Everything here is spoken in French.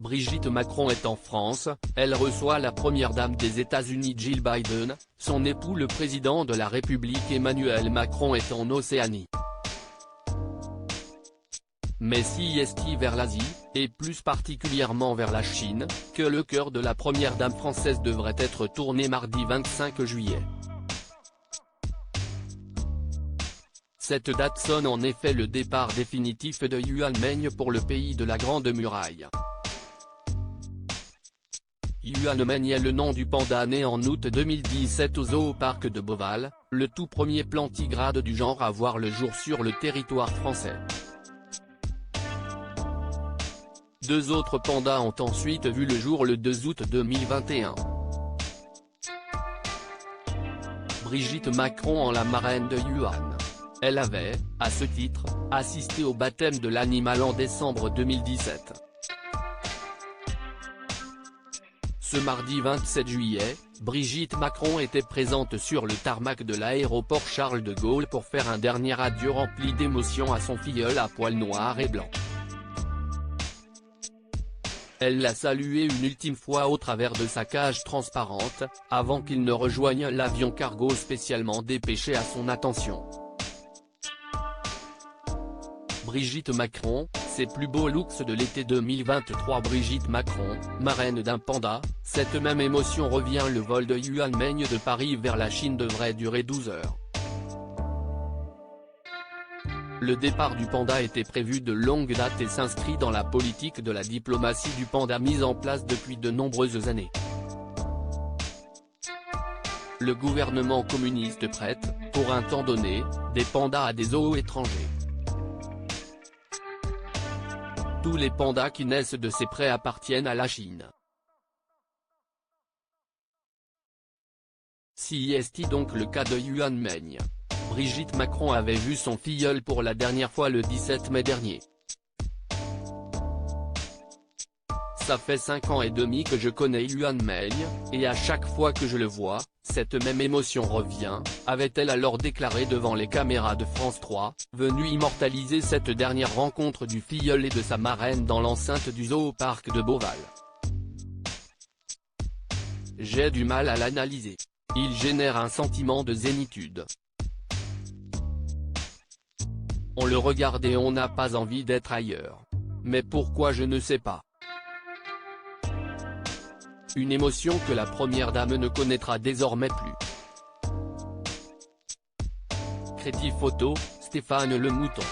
Brigitte Macron est en France, elle reçoit la première dame des États-Unis Jill Biden, son époux le président de la République Emmanuel Macron est en Océanie. Mais si est vers l'Asie, et plus particulièrement vers la Chine, que le cœur de la première dame française devrait être tourné mardi 25 juillet. Cette date sonne en effet le départ définitif de Yuan Meng pour le pays de la Grande Muraille. Yuan Meng est le nom du panda né en août 2017 au Zoo-Parc de Beauval, le tout premier plantigrade du genre à voir le jour sur le territoire français. Deux autres pandas ont ensuite vu le jour le 2 août 2021. Brigitte Macron en la marraine de Yuan. Elle avait, à ce titre, assisté au baptême de l'animal en décembre 2017. Ce mardi 27 juillet, Brigitte Macron était présente sur le tarmac de l'aéroport Charles de Gaulle pour faire un dernier adieu rempli d'émotion à son filleul à poil noir et blanc. Elle l'a salué une ultime fois au travers de sa cage transparente, avant qu'il ne rejoigne l'avion cargo spécialement dépêché à son attention. Brigitte Macron, ses plus beaux looks de l'été 2023. Brigitte Macron, marraine d'un panda, cette même émotion revient. Le vol de Yuan Meng de Paris vers la Chine devrait durer 12 heures. Le départ du panda était prévu de longue date et s'inscrit dans la politique de la diplomatie du panda mise en place depuis de nombreuses années. Le gouvernement communiste prête, pour un temps donné, des pandas à des zoos étrangers. Tous les pandas qui naissent de ces prés appartiennent à la Chine. Si est donc le cas de Yuan Meng. Brigitte Macron avait vu son filleul pour la dernière fois le 17 mai dernier. Ça fait 5 ans et demi que je connais Yuan Meng, et à chaque fois que je le vois, cette même émotion revient, avait-elle alors déclaré devant les caméras de France 3, venue immortaliser cette dernière rencontre du filleul et de sa marraine dans l'enceinte du Zoo-Parc de Beauval. J'ai du mal à l'analyser. Il génère un sentiment de zénitude. On le regarde et on n'a pas envie d'être ailleurs. Mais pourquoi je ne sais pas. Une émotion que la première dame ne connaîtra désormais plus. Créative photo, Stéphane Le Mouton.